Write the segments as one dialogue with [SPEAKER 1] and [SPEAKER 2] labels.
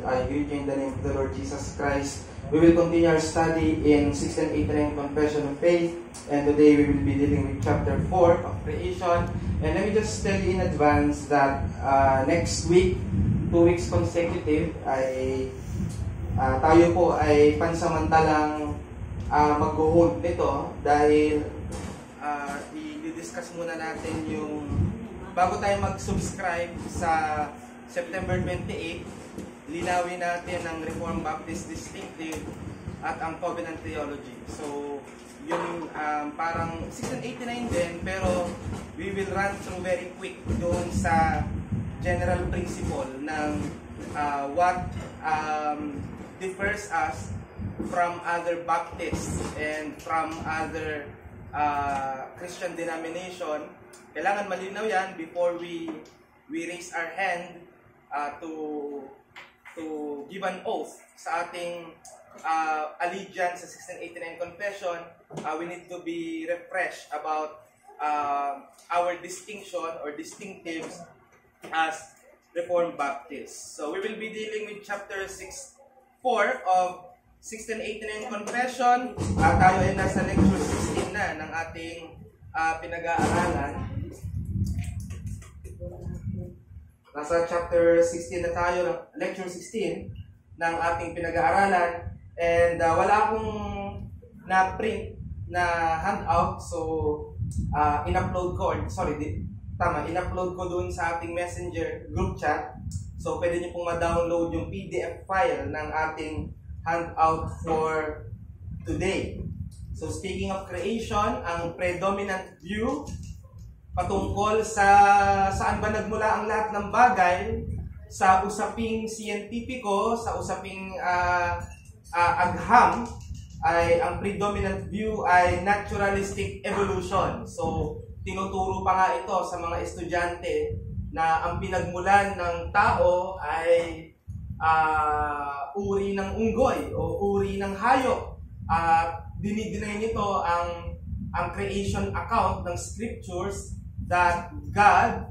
[SPEAKER 1] I greet you in the name of the Lord Jesus Christ. We will continue our study in 1689 Confession of Faith, and today we will be dealing with chapter 4 of creation. And let me just tell you in advance that next week, 2 weeks consecutive, tayo po ay pansamantalang mag-hold nito dahil i-discuss muna natin yung bago tayo mag-subscribe sa September 28, linawin natin ang Reformed Baptist Distinctive at ang Covenant Theology. So, yung parang 1689 din, pero we will run through very quick doon sa general principle ng what differs us from other Baptists and from other Christian denomination. Kailangan malinaw yan before we raise our hand to give an oath sa ating allegiance sa 1689 Confession. We need to be refreshed about our distinction or distinctives as Reformed Baptists. So we will be dealing with chapter 4 of 1689 Confession. Tayo ay nasa lecture 16 na ng ating pinag-aaralan. Nasa chapter 16 na tayo, lecture 16 ng ating pinag-aaralan. And wala akong na-print na handout, so in-upload ko, in-upload ko dun sa ating messenger group chat. So pwede nyo pong ma-download yung PDF file ng ating handout for today. So speaking of creation, ang predominant view patungkol sa saan ba nagmula ang lahat ng bagay sa usaping siyentipiko, sa usaping agham, ay ang predominant view ay naturalistic evolution. So tinuturo pa nga ito sa mga estudyante na ang pinagmulan ng tao ay uri ng unggoy o uri ng hayop. Dinideny nito ang creation account ng scriptures that God,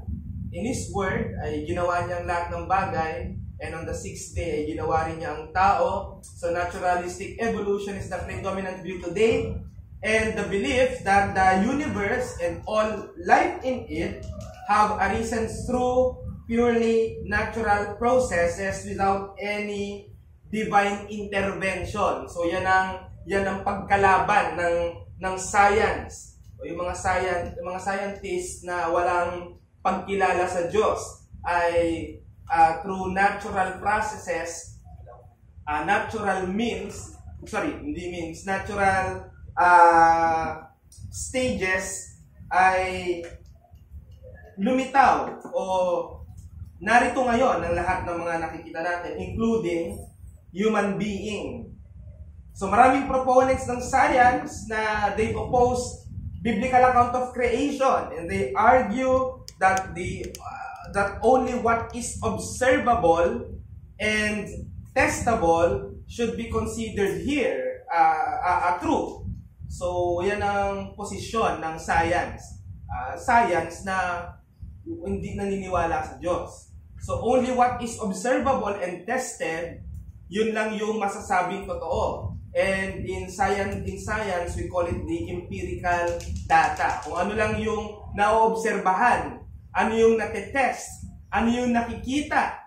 [SPEAKER 1] in His Word, ay ginawa niya ang lahat ng bagay, and on the 6th day ay ginawa rin niya ang tao. So naturalistic evolution is the predominant view today, and the belief that the universe and all life in it have arisen through purely natural processes without any divine intervention. So yan ang pagkalaban ng science. O yung mga scientists na walang pagkilala sa Diyos ay through natural processes, natural stages ay lumitaw o narito ngayon ang lahat ng mga nakikita natin, including human being. So maraming proponents ng science na they oppose biblical account of creation, and they argue that that only what is observable and testable should be considered here a truth. So yan ang posisyon ng science. Science na hindi naniniwala sa Diyos. So only what is observable and tested, yun lang yung masasabing totoo. And in science, we call it the empirical data. Kung ano lang yung naoobserbahan, ano yung natetest, ano yung nakikita,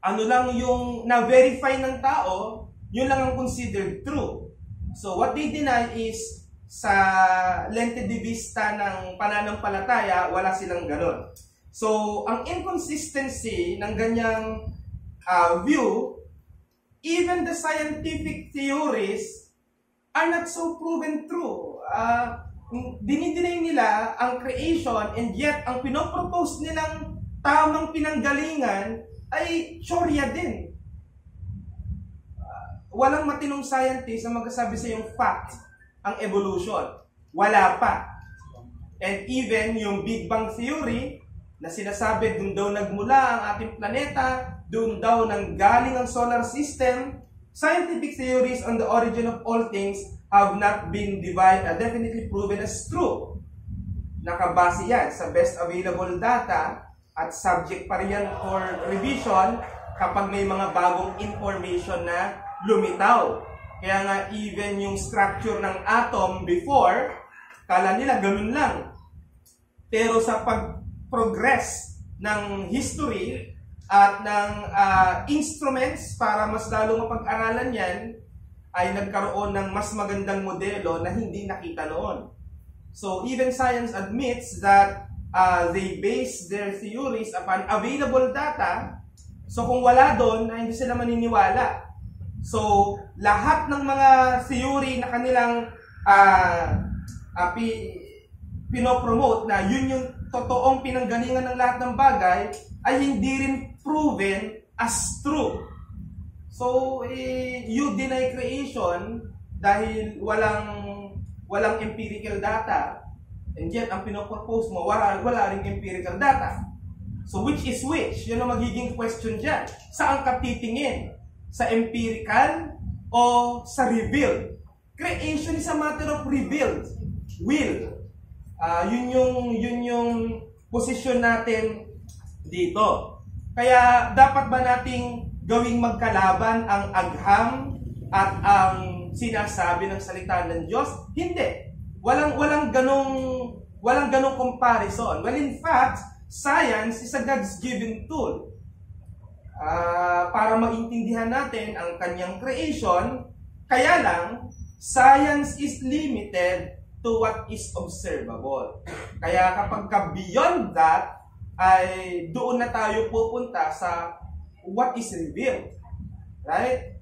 [SPEAKER 1] ano lang yung na-verify ng tao, yun lang ang considered true. So what they deny is sa lente de vista ng pananampalataya, wala silang ganon. So ang inconsistency ng ganyang view, even the scientific theories are not so proven true. Dinidinay nila ang creation, and yet ang pinopropose nilang tamang pinanggalingan ay teorya din. Walang matinong scientist na magsasabi sa yung fact ang evolution. Wala pa. And even yung Big Bang Theory na sinasabi doon daw nagmula ang ating planeta, doon daw nanggaling ang solar system, scientific theories on the origin of all things have not been definitely proven as true. Nakabase yan sa best available data at subject pa rin yan for revision kapag may mga bagong information na lumitaw. Kaya nga even yung structure ng atom before, kala nila ganun lang. Pero sa pag-progress ng history at ng instruments para mas lalo mapag-aralan yan, ay nagkaroon ng mas magandang modelo na hindi nakita noon. So even science admits that they base their theories upon available data. So kung wala doon, hindi sila maniniwala. So lahat ng mga theory na kanilang pinopromote na yun yung totoong pinanggalingan ng lahat ng bagay ay hindi rin proven as true. So, you deny creation dahil walang empirical data, and yet ang pinopropose mo, wala ring empirical data. So, which is which? Yun ang magiging question dyan. Saan ka titingin? Sa empirical o sa revealed? Creation is a matter of revealed will. Yun yung posisyon natin dito. Kaya dapat ba nating gawing magkalaban ang agham at ang sinasabi ng salita ng Diyos? Hindi. Walang ganong comparison. Well, in fact, science is a God's given tool para maintindihan natin ang kanyang creation. Kaya lang, science is limited to what is observable. Kaya kapag beyond that, ay doon na tayo pupunta sa what is revealed. Right?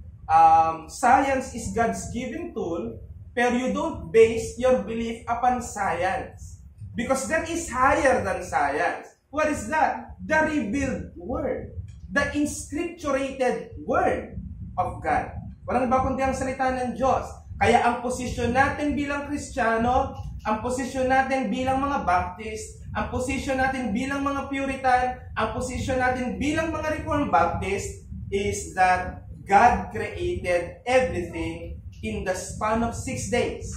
[SPEAKER 1] Science is God's given tool, pero you don't base your belief upon science. Because that is higher than science. What is that? The revealed word. The inscripturated word of God. Walang iba kundi ang salita ng Diyos. Kaya ang posisyon natin bilang Kristiyano, ang posisyon natin bilang mga Baptist, ang posisyon natin bilang mga Puritan, ang posisyon natin bilang mga Reformed Baptist is that God created everything in the span of 6 days.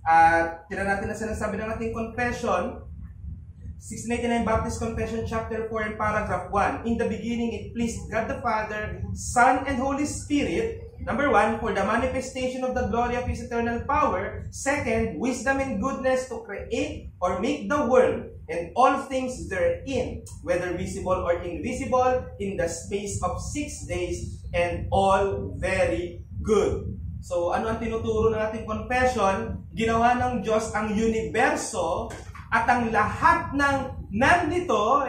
[SPEAKER 1] At tira natin na sinasabi ng ating confession, 1689 Baptist Confession, chapter 4 and paragraph 1. In the beginning, it pleased God the Father, Son, and Holy Spirit, number 1, for the manifestation of the glory of His eternal power. Second, wisdom and goodness to create or make the world and all things therein, whether visible or invisible, in the space of 6 days, and all very good. So, ano ang tinuturo ng ating confession? Ginawa ng Diyos ang universo at ang lahat ng nandito,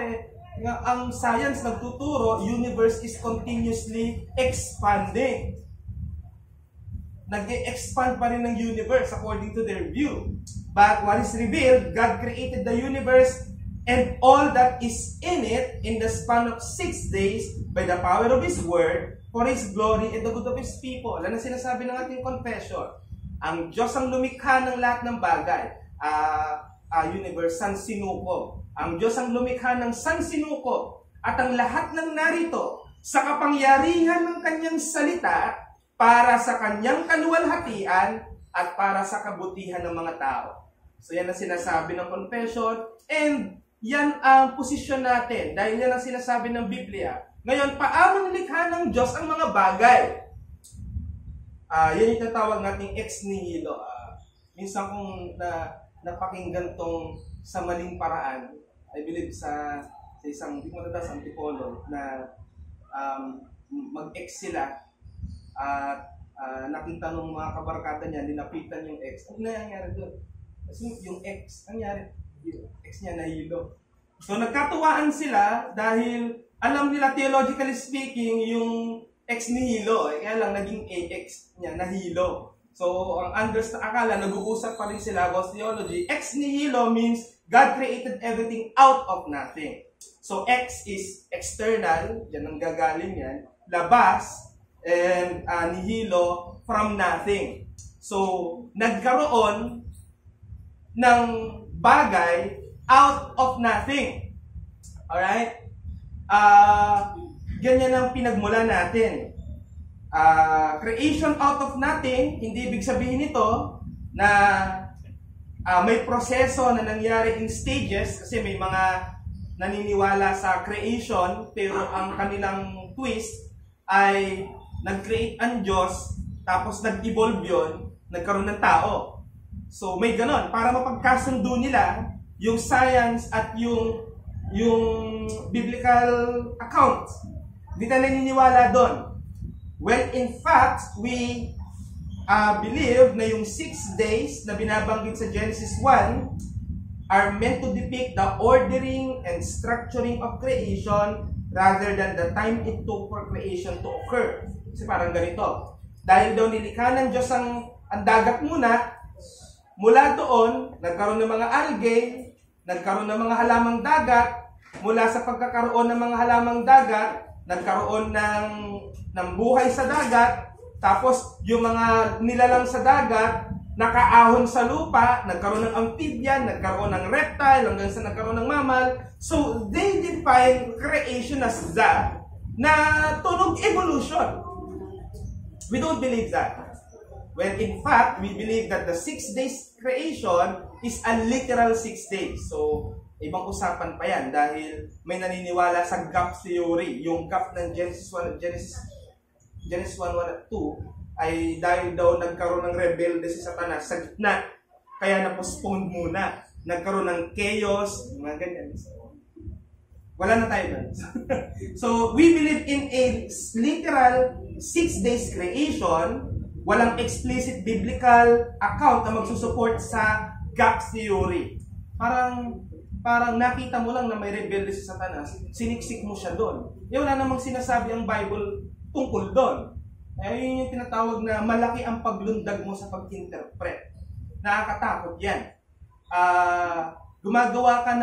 [SPEAKER 1] ang science nagtuturo, universe is continuously expanding. Nag-expand pa rin ng universe according to their view. But what is revealed, God created the universe and all that is in it in the span of 6 days by the power of His word for His glory and the good of His people. Ano sinasabi ng ating confession? Ang Diyos ang lumikha ng lahat ng bagay. Universe, sansinukob. Ang Diyos ang lumikha ng sansinukob at ang lahat ng narito sa kapangyarihan ng kanyang salita para sa kanyang kaluwalhatian at para sa kabutihan ng mga tao. So yan ang sinasabi ng confession and yan ang posisyon natin dahil yan ang sinasabi ng Biblia. Ngayon, paano nilikha ng Diyos ang mga bagay? Yan yung tinatawag nating ex nihilo. Minsan kung napakinggan tong sa maling paraan, I believe sa isang, hindi ko matataas, antipolo, na mag-ex sila at nakita ng mga kabarkada niya, dinapitan yung ex. Ano nangyari doon? Kasi yung ex, nangyari, yung ex niya nahilo. So nagkatuwaan sila dahil alam nila theologically speaking yung ex nihilo, kaya lang naging ex niya nahilo. So ang akala nag-uusap pa rin sila about theology. Ex nihilo means God created everything out of nothing. So ex is external, yan ang gagaling yan, labas, and nihilo from nothing. So nagkaroon ng bagay out of nothing. Alright? Ganyan ang pinagmula natin. Creation out of nothing, hindi ibig sabihin nito na may proseso na nangyari in stages kasi may mga naniniwala sa creation, pero ang kanilang twist ay nag-create ang Diyos, tapos nag-evolve yun, nagkaroon ng tao. So may ganon, para mapagkasundo nila yung science at yung biblical account. Hindi tayo naniniwala doon. Well, in fact, we believe na yung 6 days na binabanggit sa Genesis 1 are meant to depict the ordering and structuring of creation rather than the time it took for creation to occur. Kasi parang ganito. Dahil daw nilikha ng Diyos ang dagat muna, mula doon, nagkaroon ng mga algae, nagkaroon ng mga halamang dagat, mula sa pagkakaroon ng mga halamang dagat, nagkaroon ng buhay sa dagat, tapos yung mga nilalang sa dagat, nakaahon sa lupa, nagkaroon ng amphibian, nagkaroon ng reptile, hanggang sa nagkaroon ng mammal. So, they define creation as that, na tunog evolution. We don't believe that. When in fact, we believe that the 6 days creation is a literal 6 days. So, ibang usapan pa yan dahil may naniniwala sa gap theory. Yung gap ng Genesis 1 at 2 ay dahil daw nagkaroon ng rebelde si Satanas sa gitna. Kaya na-postpone muna. Nagkaroon ng chaos, mga ganyan. Wala na tayo doon. So, we believe in a literal 6 days creation. Walang explicit biblical account na magsusupport sa gap theory. Parang nakita mo lang na may rebelde si Satanas, siniksik mo siya doon. Wala namang sinasabi ang Bible tungkol doon. Yun yung tinatawag na malaki ang paglundag mo sa pag-interpret. Nakakatakot yan. Gumagawa ka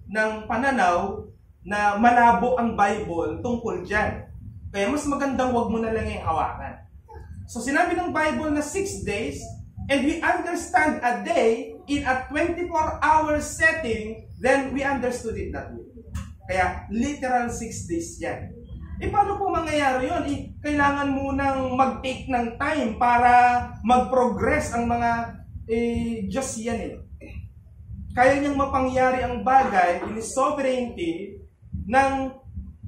[SPEAKER 1] ng pananaw na malabo ang Bible tungkol dyan. Kaya mas magandang wag mo na lang yung hawakan. So sinabi ng Bible na 6 days, and we understand a day in a 24-hour setting, then we understood it that way. Kaya literal 6 days yan. Paano po mangyayari yun? Kailangan munang mag-take ng time para mag-progress ang mga Diyos yan . Kaya niyang mapangyari ang bagay in His sovereignty nang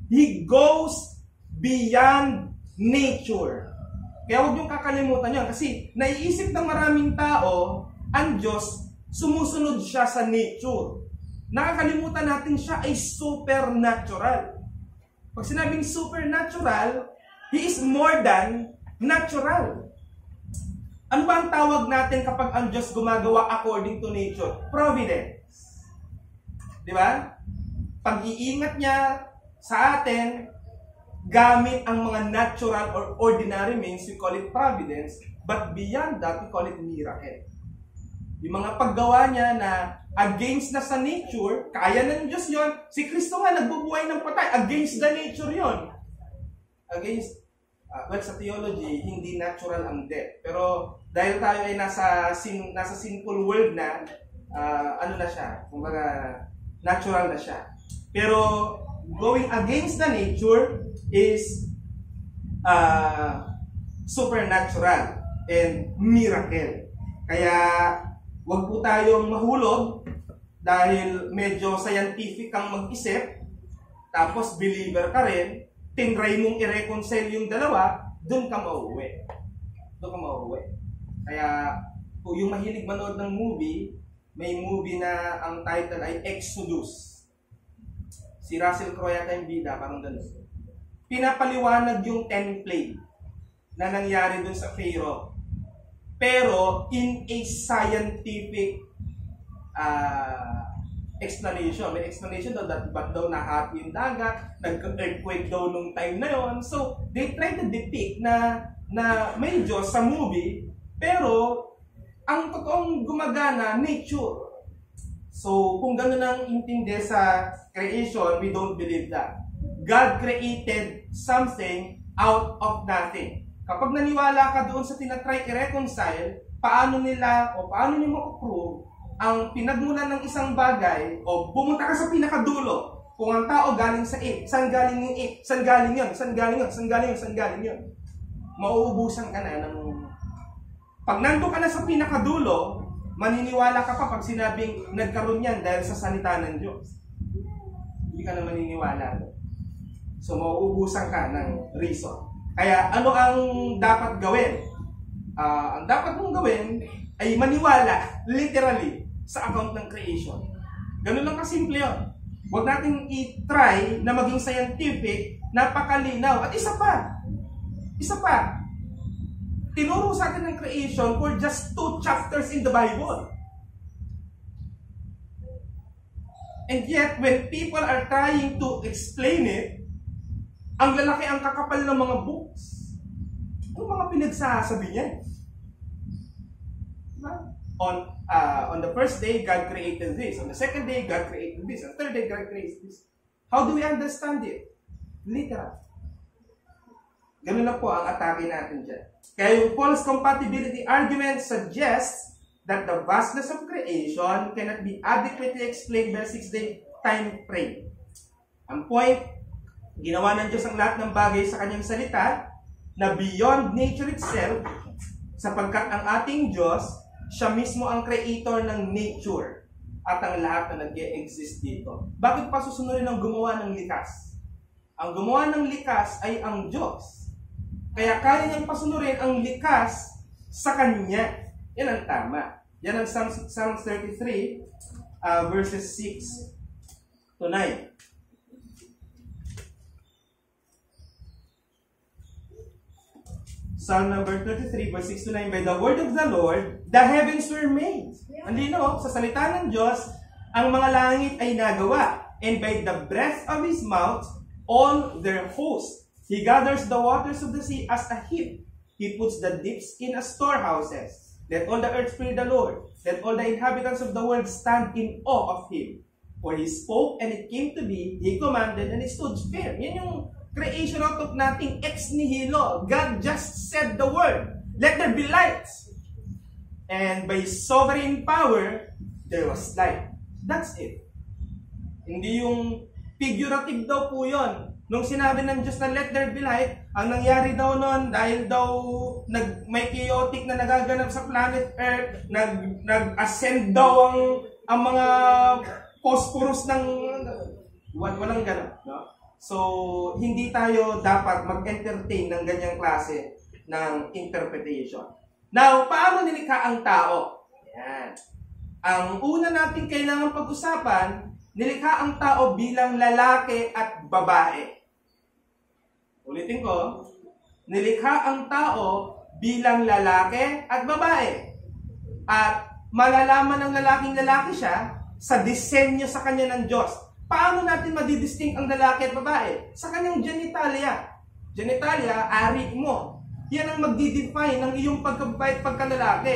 [SPEAKER 1] He goes beyond nature. Kaya huwag niyong kakalimutan yun. Kasi naiisip ng maraming tao, ang Diyos, sumusunod siya sa nature. Nakakalimutan natin siya ay supernatural. Pag sinabing supernatural, He is more than natural. Ano ba ang tawag natin kapag ang Diyos gumagawa according to nature? Providence. Di ba? Pag-iingat niya sa atin, gamit ang mga natural or ordinary means, we call it providence, but beyond that, we call it miracle. Yung mga paggawa niya na against na sa nature, kaya ng Diyos yon. Si Kristo nga nagbubuhay ng patay, against the nature yon. Against, well, sa theology, hindi natural ang death. Pero dahil tayo ay nasa sinful world na, ano na siya, kumbaga, natural na siya. Pero going against the nature is supernatural and miracle. Kaya wag po tayong mahulog dahil medyo scientific kang mag-isip, tapos believer ka rin, tinry mong i-reconcile yung dalawa, doon ka mauuwi. Kaya kung yung mahilig manood ng movie, may movie na ang title ay Exodus. Si Russell Crowe yata yung bida, parang gano'n. Pinapaliwanag yung 10 plague na nangyari dun sa Pharaoh. Pero in a scientific explanation. May explanation daw that ba't daw nahati yung dagat, nag-earthquake daw nung time na yon. So, they try to depict na may Diyos sa movie, pero ang totoong gumagana, nature. So, kung gano'n ang intindi sa creation, we don't believe that. God created something out of nothing. Kapag naniwala ka doon sa tinatry i-reconcile, paano niyo makuprove ang pinagmulan ng isang bagay o pumunta ka sa pinakadulo. Kung ang tao galing sa it, saan galing yung it? Saan galing yun? Saan galing yun? Saan galing yun? Saan galing yun? Mauubusan ka na ng... Pag nandun ka na sa pinakadulo, maniniwala ka pa pag sinabing nagkaroon yan dahil sa salita ng Diyos. Hindi ka na maniniwala. So, mauubusan ka ng reason. Kaya, ano ang dapat gawin? Ang dapat mong gawin ay maniwala, literally, sa account ng creation. Ganun lang kasimple yun. Huwag natin i-try na maging scientific, napakalinaw. At isa pa, tinuro sa atin ng creation for just 2 chapters in the Bible. And yet, when people are trying to explain it, ang lalaki ang kakapal ng mga books. Ano mga pinagsasabi niya? On the first day, God created this. On the second day, God created this. On the third day, God created this. How do we understand it? Literal. Ganun lang po ang atake natin dyan. Kaya yung false compatibility argument suggests that the vastness of creation cannot be adequately explained by a 6-day time frame. Ang point, ginawa ng Diyos ang lahat ng bagay sa kanyang salita na beyond nature itself, sapagkat ang ating Diyos, siya mismo ang creator ng nature at ang lahat na nag-e-exist dito. Bakit pa susunodin ang gumawa ng likas? Ang gumawa ng likas ay ang Diyos. Kaya kaya niyang pasunurin ang likas sa Kanya. Yan ang tama. Yan ang Psalms 33, verses 6 to 9. Psalm number 33, verse 6 to 9. By the word of the Lord, the heavens were made. Ang lino, sa salita ng Diyos, ang mga langit ay nagawa. And by the breath of His mouth, all their hosts. He gathers the waters of the sea as a heap. He puts the deeps in as storehouses. Let all the earth fear the Lord. Let all the inhabitants of the world stand in awe of Him. For He spoke and it came to be. He commanded and it stood firm. Yan yung creation out of nothing ex nihilo. God just said the word. Let there be light. And by His sovereign power, there was light. That's it. Hindi yung figurative daw po yun. Nung sinabi ng Diyos na let there be light, ang nangyari daw nun, dahil daw may chaotic na nagaganap sa planet Earth, nag-ascend daw ang mga phosphorus ng walang ganap. No? So, hindi tayo dapat mag-entertain ng ganyang klase ng interpretation. Now, paano nilikha ang tao? Yan. Ang una natin kailangan pag-usapan, nilikha ang tao bilang lalaki at babae. Ulitin ko, nilikha ang tao bilang lalaki at babae. At malalaman ng lalaki siya sa disenyo sa kanya ng Diyos. Paano natin madidistinct ang lalaki at babae? Sa kanyang genitalia. Genitalia, ari mo. Yan ang magdidefine ng iyong pagkababae at pagkalalaki.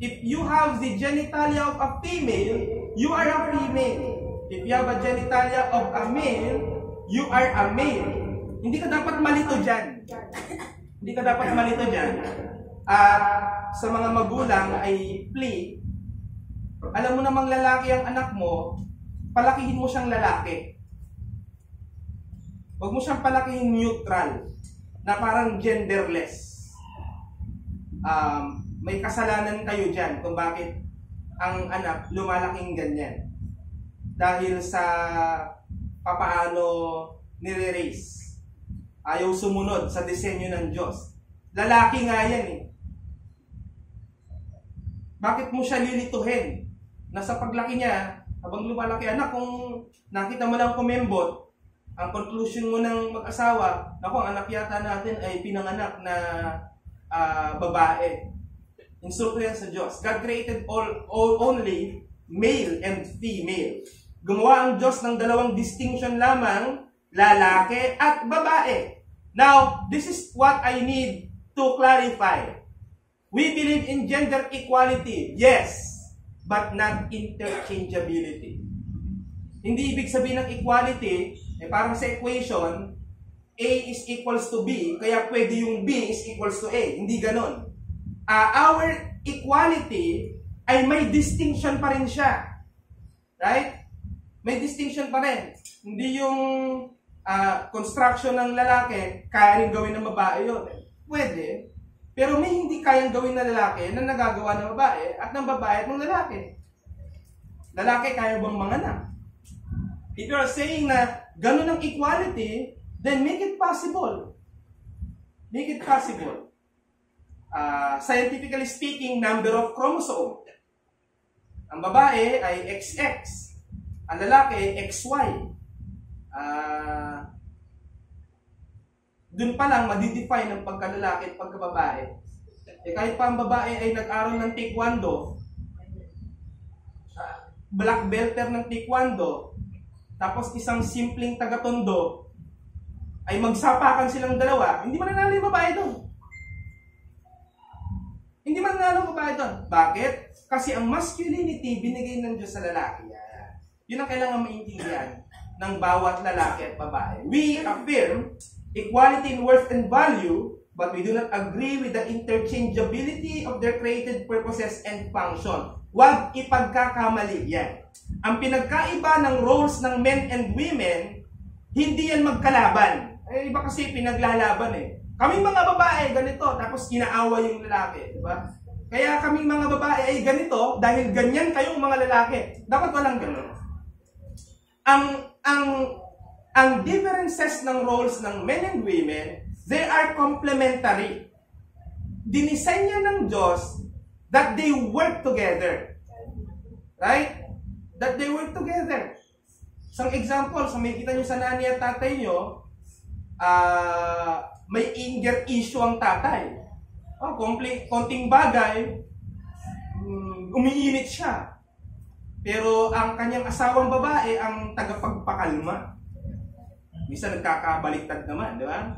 [SPEAKER 1] If you have the genitalia of a female, you are a female. If you have a genitalia of a male, you are a male. Hindi ka dapat malito dyan. Hindi ka dapat malito dyan. At sa mga magulang ay plea, alam mo namang lalaki ang anak mo, palakihin mo siyang lalaki. Huwag mo siyang palakihin neutral, na parang genderless. May kasalanan kayo dyan kung bakit ang anak lumalaking ganyan. Dahil sa papaano nire-raise. Ayaw sumunod sa disenyo ng Diyos. Lalaki nga yan eh. Bakit mo siya lilituhin? Na sa paglaki niya, habang lumalaki anak, kung nakita mo lang kumembot, ang conclusion mo ng mag-asawa, naku, ang anak yata natin ay pinanganak na babae. Insulto yan sa Diyos. God created only male and female. Gumawa ang Diyos ng dalawang distinction lamang, lalaki at babae. Now, this is what I need to clarify. We believe in gender equality, yes, but not interchangeability. Hindi ibig sabihin ng equality, parang sa equation, A is equals to B, kaya pwede yung B is equals to A. Hindi ganon. Our equality ay may distinction pa rin siya. Right? May distinction pa rin. Hindi yung construction ng lalaki, kaya rin gawin ng babae yun. Pwede. Pero may hindi kayang gawin ng lalaki na nagagawa ng babae at ng babae at ng lalaki. Lalaki kaya bang manganak? If you are saying na ganun ang equality, then make it possible. Make it possible. Scientifically speaking, number of chromosome. Ang babae ay XX. Ang lalaki, XY. Doon pa lang, madidefine ang pagkalalaki at pagkababae. Kahit pa ang babae ay nag-aral ng taekwondo, black belter ng taekwondo, tapos isang simpleng taga-tondo, ay magsapakan silang dalawa, hindi mananalo yung babae doon. Hindi mananalo yung babae doon. Bakit? Kasi ang masculinity binigay ng Diyos sa lalaki. Yun ang kailangan maintindihan ng bawat lalaki at babae. We affirm equality in worth and value, but we do not agree with the interchangeability of their created purposes and function. Huwag ipagkakamali yan. Ang pinagkaiba ng roles ng men and women, hindi yan magkalaban. Iba kasi pinaglalaban eh. Kaming mga babae, ganito, tapos inaaway yung lalaki. Diba? Kaya kaming mga babae ay ganito, dahil ganyan kayong mga lalaki. Dapat walang ganun. Ang differences ng roles ng men and women, they are complementary. Dinisenyo ng Diyos that they work together. Right? That they work together. Isang example, sa may kita nyo sa nanay at tatay nyo, may anger issue ang tatay. Konting bagay, umiinit siya. Pero ang kanyang asawang babae ang tagapagpakalma. Minsan nagkakabaliktad naman, di ba?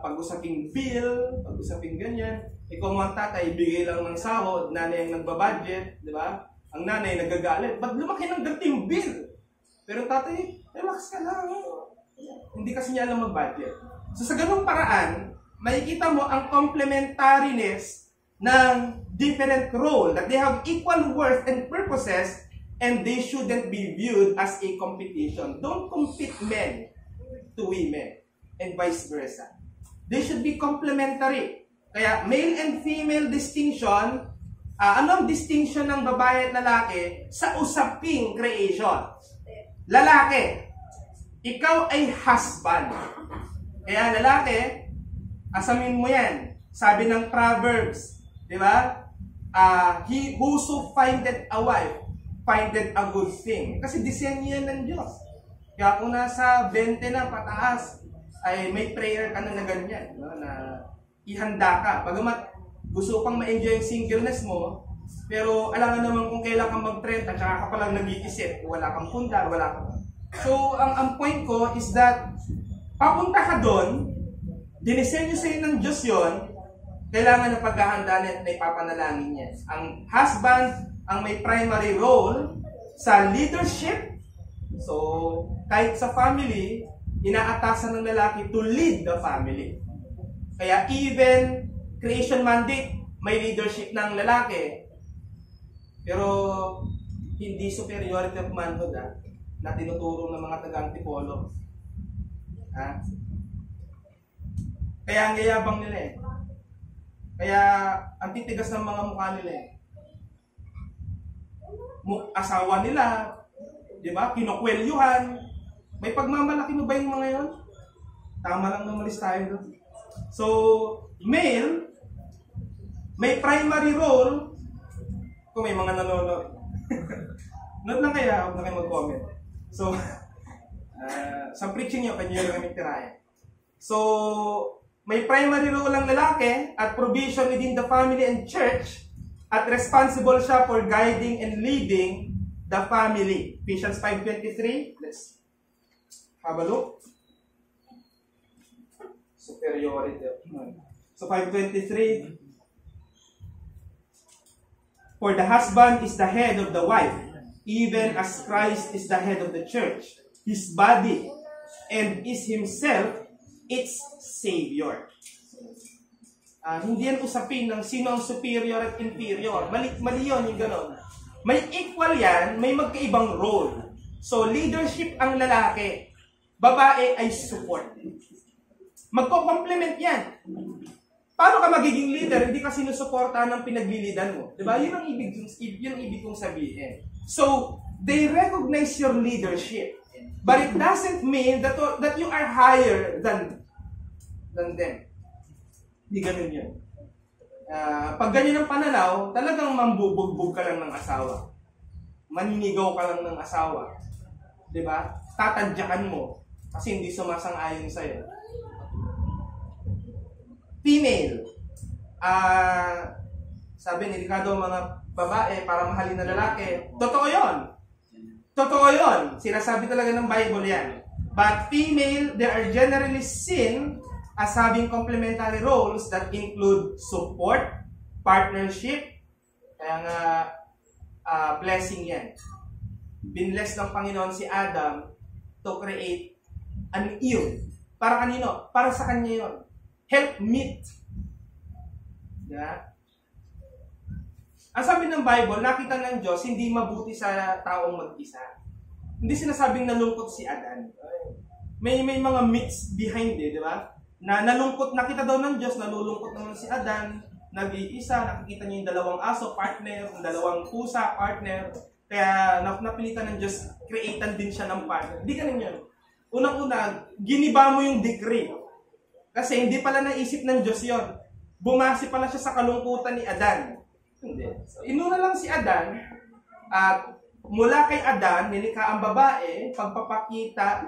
[SPEAKER 1] Pag-usaping bill, pag-usaping ganyan. Ikaw mga tatay, bigay lang ng sahod, nanay ang nagbabudget, di ba? Ang nanay nagagalit. Ba't lumaki ng ganting bill? Pero tatay, relax ka lang. Hindi kasi niya alam mag-budget. So sa ganung paraan, makikita mo ang complementariness ng different role, that they have equal worth and purposes, and they shouldn't be viewed as a competition. Don't compete men to women, and vice versa. They should be complementary. Kaya male and female distinction, anong distinction ng babae at lalaki sa usaping creation? Lalaki, ikaw ay husband. Kaya lalaki, asamin mo yan. Sabi ng Proverbs, di ba? He whoso findeth a wife, findeth a good thing. Kasi disenyo yan ng Diyos. Kaya kung nasa 20 na pataas, ay may prayer ka na ganyan, no? Na ihanda ka. Bagamat gusto pang ma-enjoy yung singleness mo, pero alam nga naman kung kailan kang mag-30 at saka ka palang nag-iisip, wala kang punta, wala kang... So, ang point ko is that papunta ka doon, dinisenyo sa'yo ng Diyos yun, kailangan na paghahanda na ipapanalangin niya. Ang husband, ang may primary role sa leadership. So, kahit sa family, inaatasan ng lalaki to lead the family. Kaya even creation mandate, may leadership ng lalaki. Pero, hindi superiority of manhood na tinuturo ng mga taga-antipolo. Kaya ang yayabang nila eh. Kaya ang titigas ng mga mukha nila eh. Asawa nila, di ba? Kinukwelyuhan. May pagmamalaki mo ba yung mga yun? Tama lang na malis tayo doon. So, male, may primary role. Kung may mga nanonood. Note lang kaya, huwag na kayo mag-comment. So, sa preaching nyo, kanya yung kami tirahin. So, may primary role ang lalaki at provision within the family and church at responsible siya for guiding and leading the family. Ephesians 5:23. Let's have a look. Superiority. So 5:23. For the husband is the head of the wife, even as Christ is the head of the church, his body, and is himself its Savior. Hindi yan usapin ng sino ang superior at inferior. Mali yun yung gano'n. May equal yan, may magkaibang role. So, leadership ang lalaki. Babae ay support. Magko-complement yan. Paano ka magiging leader? Hindi ka sinusuportahan ng pinaglilidan mo. Diba? Yun ang ibig kong sabihin. So, they recognize your leadership. But it doesn't mean that you are higher than them. Hindi ganun yun. Pag ganyan ang pananaw, talagang mambubugbog ka lang ng asawa. Maninigaw ka lang ng asawa. Diba? Tatadyakan mo kasi hindi sumasang-ayon sa'yo. Female. Sabi ni Ricardo, mga babae para mahalin na lalaki. Totoo yun. Totoo yun. Sinasabi talaga ng Bible yan. But female, they are generally seen as having complementary roles that include support, partnership, kaya nga blessing yan. Binless ng Panginoon si Adam to create an Eve. Para kanino? Para sa kanya yun. Help meet. Yeah? Ang sabi ng Bible, nakita ng Diyos, hindi mabuti sa taong mag-isa. Hindi sinasabing nalungkot si Adan. May mga myths behind di ba? Na nalungkot, nakita daw ng Diyos, nalulungkot naman si Adan, nag-iisa, nakikita niya yung dalawang aso, partner, yung dalawang pusa, partner. Kaya napilitan ng Diyos, creatan din siya ng partner. Hindi ganun yun. Unang-una, giniba mo yung decree. Kasi hindi pala naisip ng Diyos yon. Bumasi pala siya sa kalungkutan ni Adan. Hindi. So, inuna lang si Adan at mula kay Adan, nilikha ang babae, pagpapakita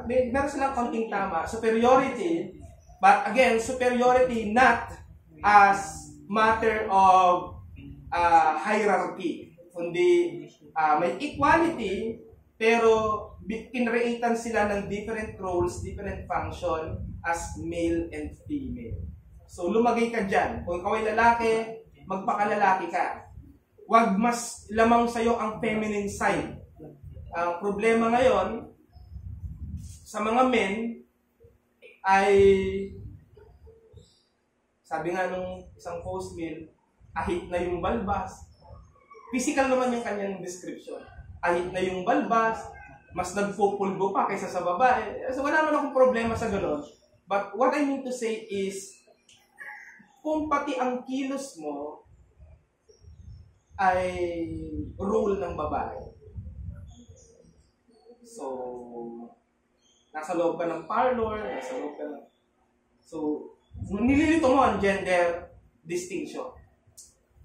[SPEAKER 1] meron silang konting tama, superiority, but again, superiority not as matter of hierarchy, kundi may equality, pero kinreatan sila ng different roles, different function as male and female. So, lumagay ka dyan. Kung ikaw ay lalaki, magpakalalaki ka. Huwag mas lamang sa'yo ang feminine side. Ang problema ngayon, sa mga men, ay, sabi nga nung isang post-mill, ahit na yung balbas. Physical naman yung kanyang description. Ahit na yung balbas, mas nagpupulbo pa kaysa sa babae. So, wala naman akong problema sa gano'n. But what I mean to say is, kung pati ang kilos mo ay role ng babae. So, nasa loob ka ng parlor, nasa loob ka ng... So, nililito mo ang gender distinction.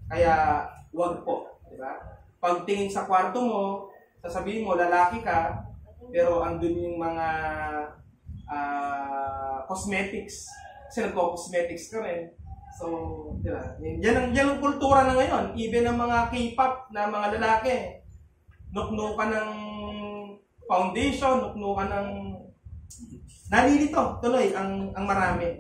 [SPEAKER 1] Kaya, wag po. Diba? Pagtingin sa kwarto mo, sasabihin mo, lalaki ka, pero andun yung mga cosmetics. Kasi nagko-cosmetics ka rin. So, diba? Yan ang kultura na ngayon. Even ng mga K-pop na mga lalaki. Nuknukan ng foundation, nuknukan ng... Nalilito, tuloy, ang marami.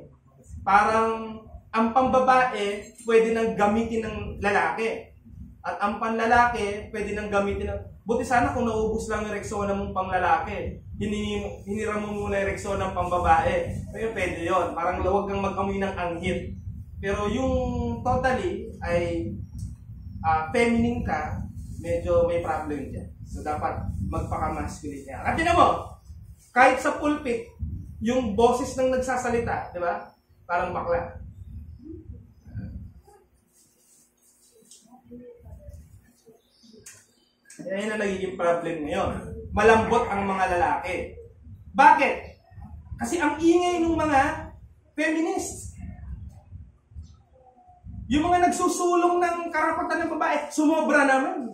[SPEAKER 1] Parang ang pambabae, pwede nang gamitin ng lalaki. At ang panlalaki, pwede nang gamitin ng... Buti sana kung naubos lang yung Rexona mong panglalaki. Hinira mo muna yung Rexona ng pambabae. Pero pwede yun. Parang huwag kang mag-amoy ng anghit. Pero yung totally ay feminine ka, medyo may problem dyan. So dapat magpaka-masculine ka. At tinan mo, kahit sa pulpit, yung boses ng nagsasalita, di ba? Parang bakla. Yan ang nagiging problem ngayon. Malambot ang mga lalaki. Bakit? Kasi ang ingay ng mga feminists. Yung mga nagsusulong ng karapatan ng babae, sumobra naman.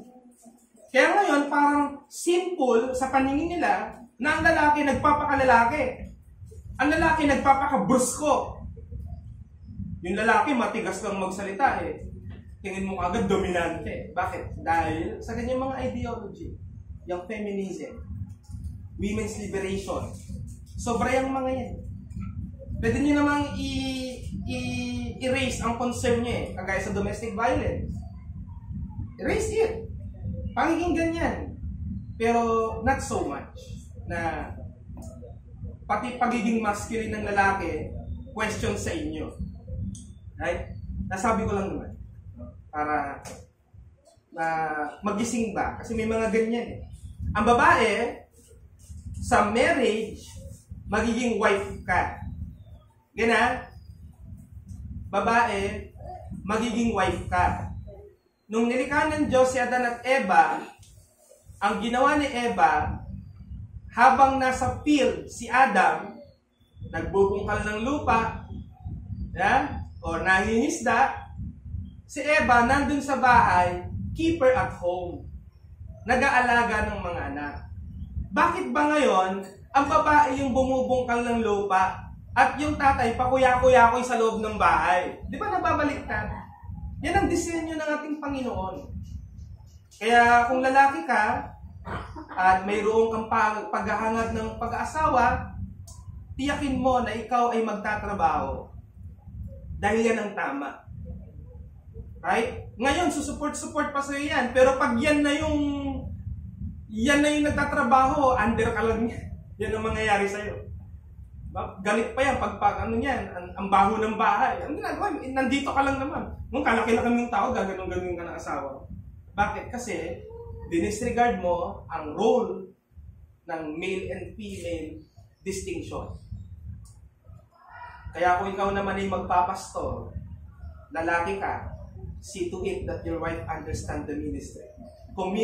[SPEAKER 1] Kaya ngayon, parang simple sa paningin nila na ang lalaki nagpapakalalaki. Ang lalaki nagpapakabrusko. Yung lalaki matigas lang magsalita eh. Tingin mo agad dominante. Bakit? Dahil sa kanyang mga ideology. Yung feminism. Women's liberation. Sobra yung mga yan. Pwede nyo namang i-erase ang concern nyo eh. Kagaya sa domestic violence. Erase it. Pangiging ganyan. Pero not so much. Na pati pagiging masculine ng lalaki, question sa inyo. Right? Nasabi ko lang naman. Para na magising ba? Kasi may mga ganyan eh. Ang babae, sa marriage, magiging wife ka. Gana? Babae, magiging wife ka. Nung nilikha ng Diyos si Adan at Eva, ang ginawa ni Eva, habang nasa field si Adam, nagbubungkal ng lupa, o nangingisda, si Eva nandun sa bahay, keeper at home, nag-aalaga ng mga anak. Bakit ba ngayon, ang babae yung bumubungkal ng lupa at yung tatay pakuya-kuya-kuy sa loob ng bahay? Di ba nababaliktad? Yan ang disenyo ng ating Panginoon. Kaya kung lalaki ka at mayroong kang paghahangad ng pag-aasawa, tiyakin mo na ikaw ay magtatrabaho. Dahil yan ang tama. Right? Ngayon, susuport-support pa sa'yo yan. Pero pag yan na yung nagtatrabaho, under ka lang yan. Yan ang mangyayari sa'yo. Galit pa yan pag ano yan, ang baho ng bahay. Ang ginagawa, nandito ka lang naman. Nung kalaki-laki ng tao, gaganong-ganon ka ng asawa. Bakit? Kasi, dinisregard mo ang role ng male and female distinction. Kaya kung ikaw naman ay magpapastor, lalaki ka, see to it that your wife understand the ministry. Kung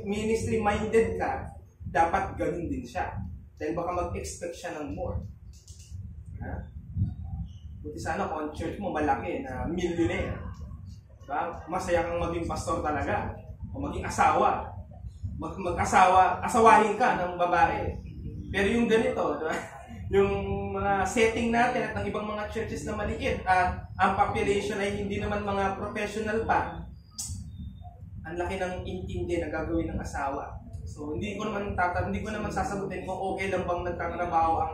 [SPEAKER 1] ministry-minded ka, dapat ganun din siya. Dahil baka mag-expect siya ng more. Buti sana kung ang church mo malaki na millionaire. Diba? Masaya kang maging pastor talaga. O maging asawa. Asawahin ka ng babae. Pero yung ganito, diba? Yung mga setting natin at ng ibang mga churches na maliit at ang population ay hindi naman mga professional pa, ang laki ng intindi na gagawin ng asawa. So hindi ko naman sasagutin kung okay lang bang nagtatrabaho ang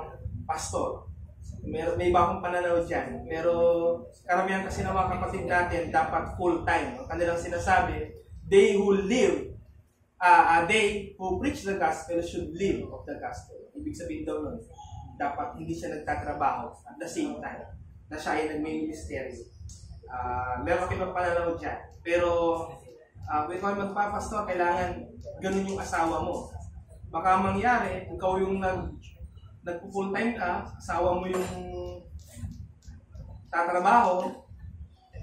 [SPEAKER 1] pastor. May iba akong pananaw dyan. Pero karamihan kasi ng mga kapatid natin dapat full-time. Ang kanilang sinasabi, they who preach the gospel should live of the gospel. Ibig sabihin daw nun, dapat hindi siya nagtatrabaho at the same time na siya ay nag-ministry. Meron ko ibang pananaw dyan. Pero kung ikaw ay magpapastor, kailangan ganun yung asawa mo. Baka mangyari, ikaw yung nag-full time ka, asawa mo yung tatrabaho,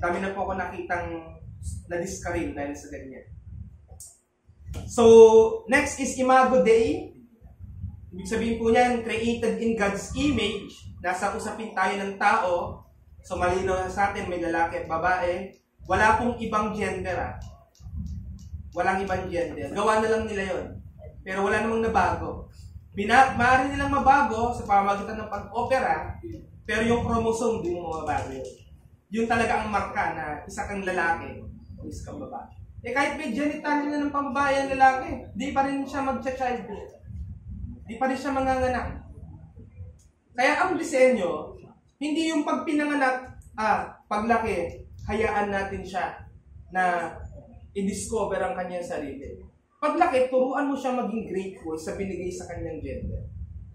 [SPEAKER 1] dami na po ako nakitang na-discourage dahil sa ganyan. So, next is Imago Dei. Ibig sabihin po niyan, created in God's image. Nasa usapin tayo ng tao. So, malinaw sa atin, may lalaki at babae. Wala pong ibang gender. Walang ibang gender. Gawa na lang nila yon. Pero wala namang nabago. Maaari nilang mabago sa pamamagitan ng pag-opera, pero yung chromosome din mo mabago yun. Yun talaga ang marka na isa kang lalaki o isa kang babae. Kahit may genital na ng pambabae ang lalaki, di pa rin siya mag-child. Di pa rin siya manganganak. Kaya ang disenyo, hindi yung pagpinanganak, paglaki, hayaan natin siya na i-discover ang kanyang sarili. Paglaki, turuan mo siya maging grateful sa binigay sa kanyang gender.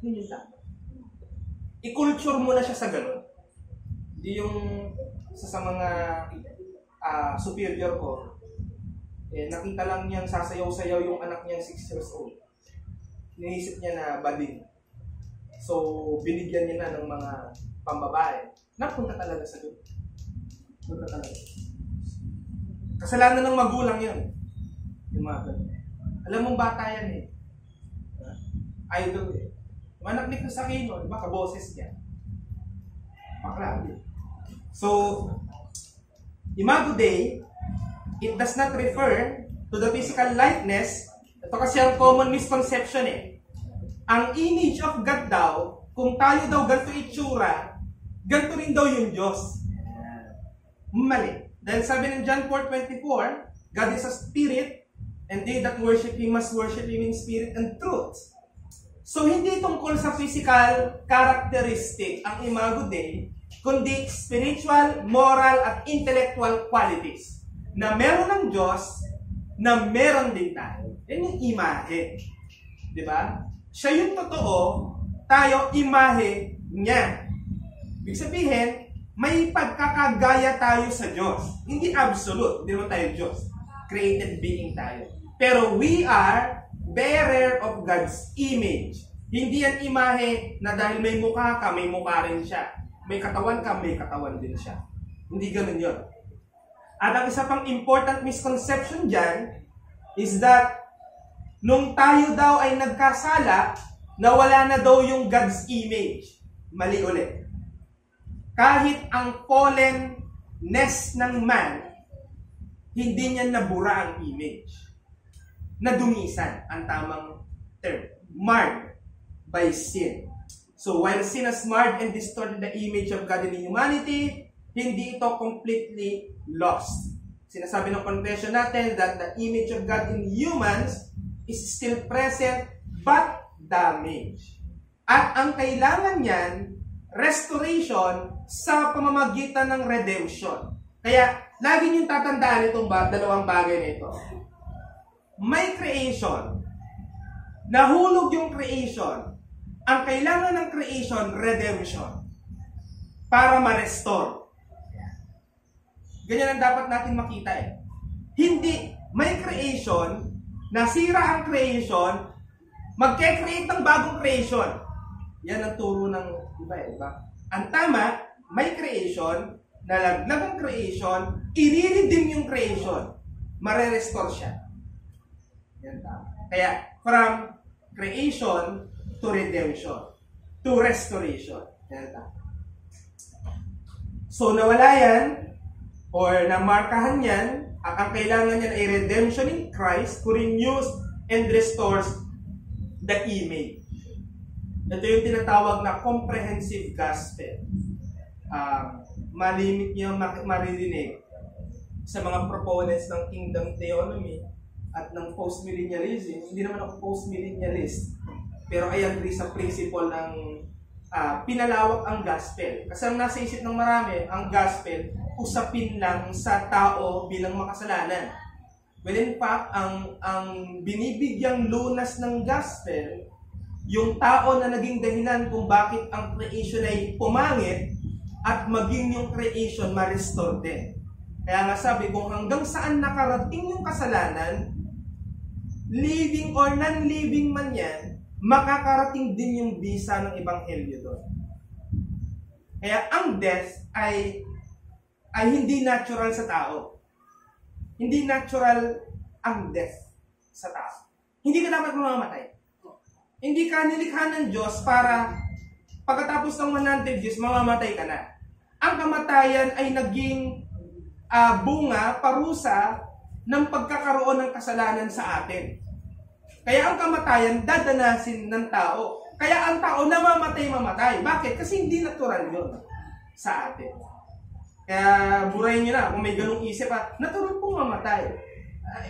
[SPEAKER 1] Yun yung tama. I-culture mo na siya sa ganun. Hindi yung sa mga superior ko, nakita lang niyang sasayaw-sayaw yung anak niyang 6 years old. Iniisip niya na bading. So, binigyan niya na ng mga pambabae. Napunta talaga sa doon. Punta talaga. Kasalanan ng magulang yun. Yung mga ganun. Alam mong bata yan eh. Idol eh. Manak ni Cruzakino, di ba? Kaboses niya. Maklabi. So, Imago Dei, it does not refer to the physical likeness. Ito kasi ang common misconception eh. Ang image of God daw, kung tayo daw ganito itsura, ganito rin daw yung Diyos. Mali. Dahil sabi ng John 4:24, God is a spirit, and they that worship Him must worship Him in spirit and truth. So, hindi tungkol sa physical characteristic ang Imago Dei, kundi spiritual, moral, at intellectual qualities na meron ng Diyos, na meron din tayo. Yan yung imahe. Di ba? Siya yung totoo, tayo imahe niya. Ibig sabihin, may pagkakagaya tayo sa Diyos. Hindi absolute, hindi naman tayo Diyos. Created being tayo. Pero we are bearer of God's image. Hindi yan imahe na dahil may mukha ka, may mukha rin siya. May katawan ka, may katawan din siya. Hindi ganun yun. At ang isa pang important misconception dyan is that nung tayo daw ay nagkasala, nawala na daw yung God's image. Mali ulit. Kahit ang fallenness ng man, hindi niya nabura ang image. Nadumisan ang tamang term. Marred by sin. So while sin has marred and distorted the image of God in humanity, hindi ito completely lost. Sinasabi ng confession natin that the image of God in humans is still present but damaged. At ang kailangan niyan, restoration sa pamamagitan ng redemption. Kaya, lagi niyong tatandaan itong dalawang bagay na ito. May creation. Nahulog yung creation. Ang kailangan ng creation, redemption. Para ma-restore. Ganyan ang dapat natin makita eh. Hindi, may creation, nasira ang creation, magke-create ng bagong creation. Yan ang turo ng iba. Ang tama, may creation, nalaglag ang creation, i-redeem yung creation. Mare-restore siya. Yan tama. Kaya, from creation to redemption, to restoration. Yan tama. So, nawala yan, or namarkahan yan, at ang kailangan niyan ay redemption in Christ who renews and restores the image. Ito yung tinatawag na comprehensive gospel. Malimit niyo maririnig sa mga proponents ng kingdom theonomy at ng post-millennialism. Hindi naman ako post-millennialist, pero I agree sa principle ng pinalawak ang gospel. Kasi ang nasa isip ng marami, ang gospel, usapin lang sa tao bilang makasalanan. Well, in fact, ang binibigyang lunas ng gospel, yung tao na naging dahilan kung bakit ang creation ay pumangit at maging yung creation ma-restore din. Kaya nga sabi, kung hanggang saan nakarating yung kasalanan, living or non-living man yan, makakarating din yung bisa ng ebanghelyo doon. Kaya ang death ay hindi natural sa tao. Hindi natural ang death sa tao. Hindi ka dapat mamamatay. Hindi ka nilikha ng Diyos para pagkatapos ng 100 years, mamamatay ka na. Ang kamatayan ay naging bunga, parusa ng pagkakaroon ng kasalanan sa atin. Kaya ang kamatayan, dadanasin ng tao. Kaya ang tao namamatay. Bakit? Kasi hindi natural yun sa atin. Kaya burayin nyo na, kung may ganung isip, natural pong mamatay.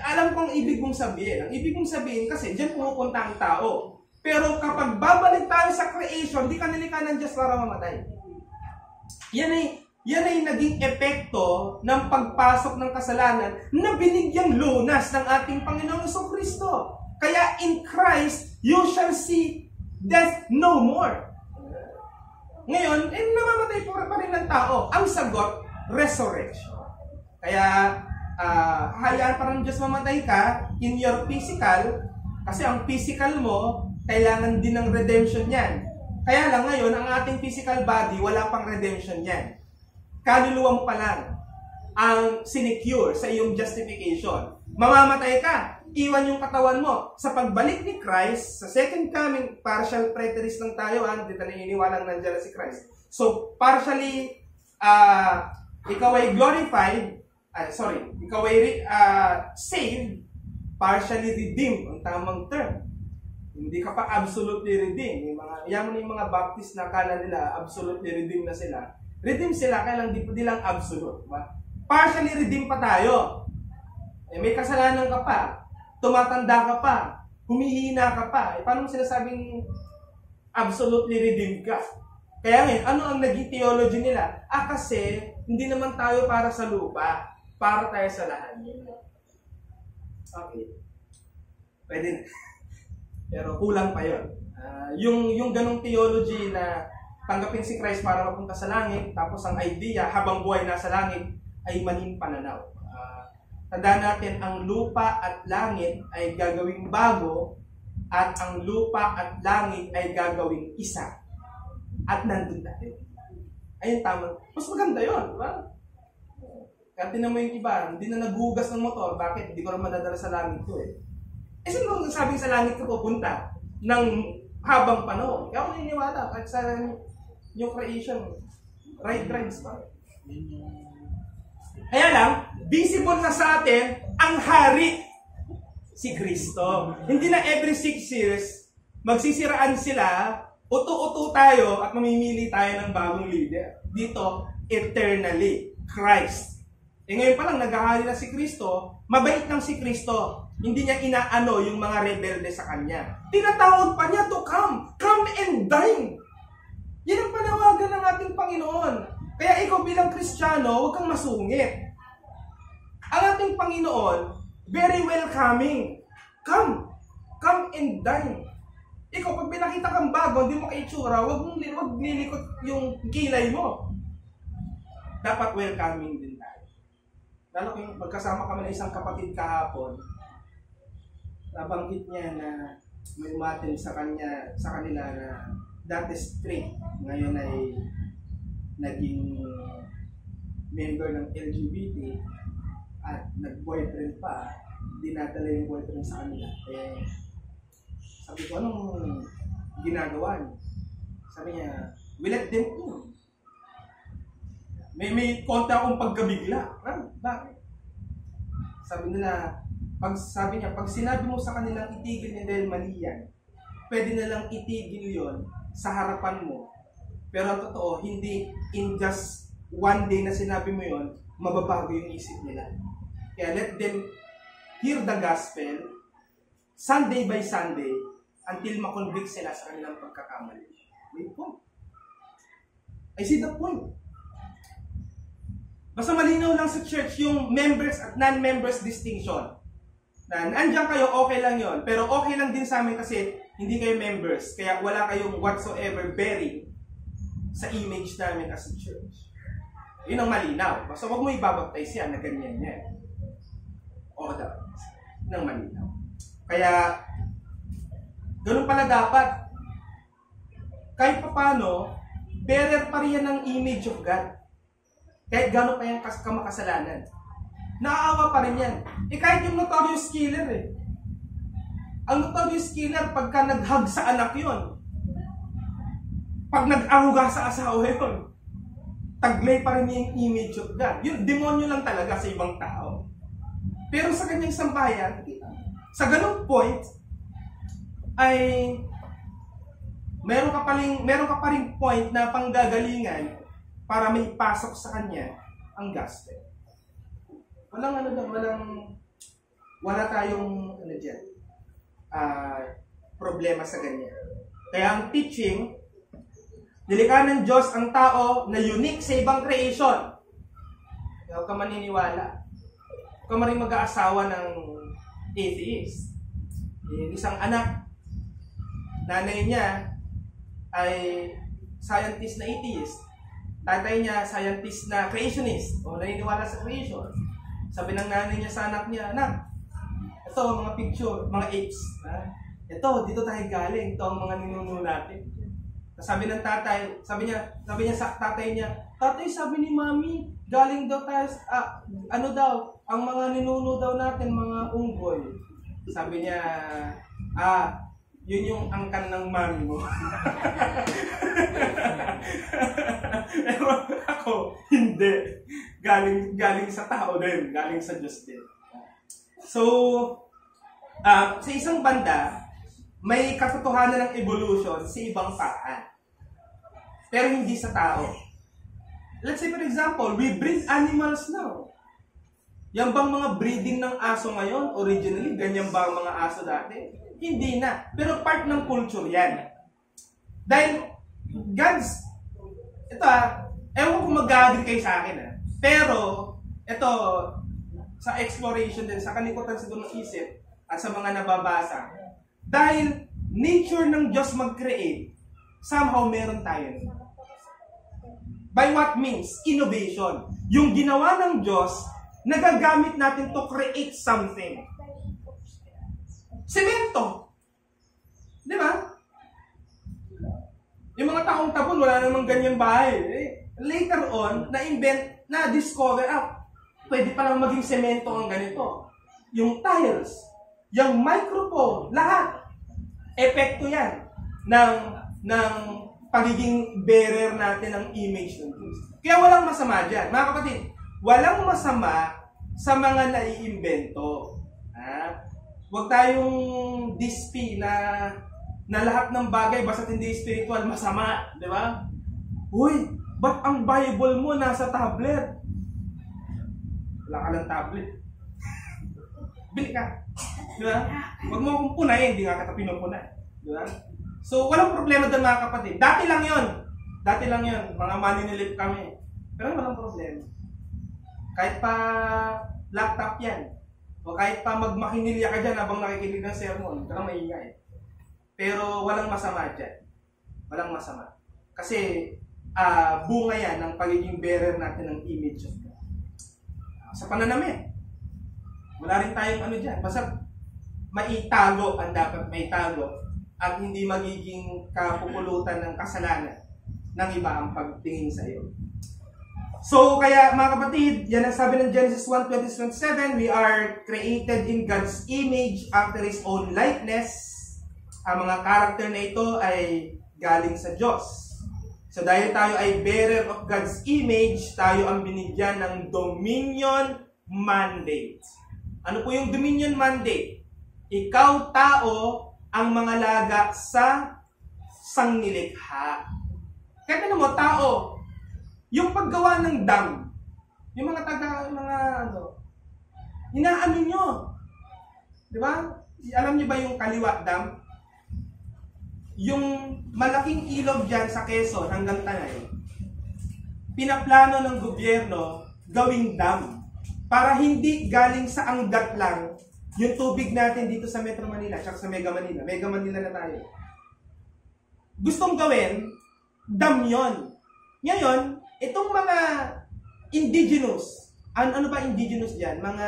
[SPEAKER 1] Alam kong ibig kong sabihin. Ang ibig kong sabihin kasi, dyan pumupunta ang tao. Pero kapag babalik tayo sa creation, di ka nilikha ng Diyos para mamatay. Yan ay naging epekto ng pagpasok ng kasalanan na binigyang lunas ng ating Panginoong Jesucristo. Kaya in Christ, you shall see death no more. Ngayon, namamatay pa rin ng tao. Ang sagot, resurrection. Kaya, hayaan pa rin Diyos mamatay ka in your physical, kasi ang physical mo, kailangan din ng redemption yan. Kaya lang ngayon, ang ating physical body, wala pang redemption yan. Kaluluwa mo pa lang ang sinecure sa iyong justification. Mamamatay ka, iwan yung katawan mo. Sa pagbalik ni Christ, sa second coming, partial preterist lang tayo, hindi na naniniwalang nandiyan na si Christ. So, partially, ikaw ay glorified, ikaw ay saved, partially redeemed, ang tamang term. Hindi ka pa absolutely redeemed. Yung mga Baptist na akala nila absolutely redeemed na sila. Redeemed sila, kaya lang di lang absolute. Diba? Partially redeemed pa tayo. May kasalanan ka pa. Tumatanda ka pa. Humihina ka pa. Paano mo sinasabing absolutely redeemed ka? Kaya ngayon, ano ang naging theology nila? Kasi hindi naman tayo para sa lupa. Para tayo sa lahat. Okay. Pwede na. Pero kulang pa yun. Yung ganong theology na tanggapin si Christ para mapunta sa langit, tapos ang idea habang buhay nasa langit ay maling pananaw. Tandaan natin, ang lupa at langit ay gagawing bago at ang lupa at langit ay gagawing isa. At nandun tayo. Ayun, tama. Mas maganda yun, diba? Kaya tinan mo yung iba, hindi na naghugas ng motor. Bakit? Hindi ko rin madadala sa langit ko eh. sino nagsabing sa langit ka pupunta ng habang panahon? Kaya ako naniniwala, kahit sa yung creation, right rights pa. Kaya lang, visible na sa atin ang hari, si Kristo. Hindi na every 6 years, magsisiraan sila, uto-uto tayo at mamimili tayo ng bagong leader. Dito, eternally, Christ. Ngayon pa lang, naghahari na si Kristo, mabait lang si Kristo. Hindi niya inaano yung mga rebelde sa Kanya. Tinatawag pa niya to come and dine. Yan ang panawagan ng ating Panginoon. Kaya ikaw bilang Kristiyano, huwag kang masungit. Ang ating Panginoon, very welcoming. Come and dine. Ikaw, pag pinakita kang bago, hindi mo kaitsura, huwag lilikot yung kilay mo. Dapat welcoming din tayo. Lalo kung magkasama kami na isang kapatid kahapon, nabanggit niya na may umatin sa kanila na dati straight, ngayon ay naging member ng LGBT at nag-boyfriend pa, dinadala yung boyfriend sa kanila. Sabi ko, anong ginagawa niyo? Sabi niya, we let them in. May konti akong pagkabigla. Bakit? Sabi niya, pag sinabi mo sa kanilang itigil niya dahil mali yan, pwede nilang itigil yon sa harapan mo. Pero ang totoo, hindi in just one day na sinabi mo yon, mababago yung isip nila. Kaya let them hear the gospel Sunday by Sunday until makonvict sila sa kanilang pagkakamali. May point. I see the point. Basta malinaw lang sa church yung members at non-members distinction. Na nandiyan kayo, okay lang yon. Pero okay lang din sa amin kasi hindi kayo members. Kaya wala kayong whatsoever bearing sa image namin as a church. Yun ang malinaw. Basta huwag mo ibabaptize yan na ganyan yan. O dapat. Yun ang malinaw. Kaya, ganun pala dapat. Kahit pa paano, bearer pa rin yan ng image of God. Kahit gano'n pa yan kamakasalanan. Naaawa pa rin yan. Kahit yung notorious killer Ang notorious killer, pagka nag-hug sa anak yon, pag nag-aruga sa asawa yon, taglay pa rin yung image of God. Yung demonyo lang talaga sa ibang tao. Pero sa kanyang sambayan, sa ganung point, ay meron ka pa ring point na panggagalingan para may pasok sa kanya ang gospel. Wala tayong problema sa ganyan. Kaya ang teaching, nilikha ng Diyos ang tao na unique sa ibang creation. Huwag ka maniniwala. Huwag ka maring mag-aasawa ng atheist. Isang anak, nanay niya ay scientist na atheist. Tatay niya, scientist na creationist. O naniniwala sa creation. Sabi ng nanay niya sa anak niya, anak, ito mga picture, mga apes. Ito, dito tayo galing. Ito ang mga ninuno natin. Sabi ng tatay, sabi niya sa tatay niya, tatay, sabi ni mami, galing daw tayo, ang mga ninuno daw natin, mga unggoy. Sabi niya, yun yung angkan ng mami mo. Pero ako, hindi. Galing sa tao din, galing sa Diyos din. So, sa isang banda, may katotohanan ng evolution sa ibang paraan. Pero hindi sa tao. Let's say for example, we breed animals now. Yan bang mga breeding ng aso ngayon? Originally, ganyan ba ang mga aso dati? Hindi na. Pero part ng culture yan. Dahil, ewan kung mag-agree kayo sa akin Pero, ito, sa exploration din, sa kanikutan siguro ng isip, at sa mga nababasa, dahil nature ng Diyos mag-create, somehow meron tayo. By what means? Innovation. Yung ginawa ng Diyos, nagagamit natin to create something. Semento. Di ba? Yung mga taong tabon, wala namang ganyang bahay. Later on, na-invent, na-discover, pwede palang maging semento ang ganito. Yung tiles. yung microphone, lahat. Epekto yan ng pagiging bearer natin ng image ng Diyos. Kaya walang masama dyan. Mga kapatid, walang masama sa mga naiimbento. Huwag tayong dispi na lahat ng bagay basta hindi spiritual, masama. Di ba? Uy, ba't ang Bible mo nasa tablet? Wala ka ng tablet. Bili ka. Di ba? Huwag mo akong punayin, hindi nga kita pinupunay. Di ba? So, walang problema doon mga kapatid. Dati lang yon. Mga maninilip kami. Pero walang problema. Kahit pa laptop yan. O kahit pa magmakinilya ka dyan habang nakikinig ng sermon. Ito lang maingay. Pero walang masama dyan. Walang masama. Kasi bunga yan ng pagiging bearer natin ng image of God. Sa pananamit. Wala rin tayong ano dyan. Basta maitago ang dapat maitago at hindi magiging kapupulutan ng kasalanan ng iba ang pagtingin sa iyo. So, kaya mga kapatid, yan ang sabi ng Genesis 1:27, we are created in God's image after His own likeness. Ang mga karakter na ito ay galing sa Diyos. So, dahil tayo ay bearer of God's image, tayo ang binigyan ng dominion mandate. Ano po yung dominion mandate? Ikaw, tao, ang mga laga sa sangnilikha. Kaya ano mo, tao, yung paggawa ng dam, yung mga inaano nyo. Di ba? Alam niyo ba yung Kaliwa Dam? Yung malaking ilog dyan sa Quezon hanggang Tanay, pinaplano ng gobyerno gawing dam para hindi galing sa Angat lang yung tubig natin dito sa Metro Manila at sa Mega Manila. Mega Manila na tayo. Gustong gawin, dam yon. Ngayon, itong mga indigenous, ano ba indigenous dyan? Mga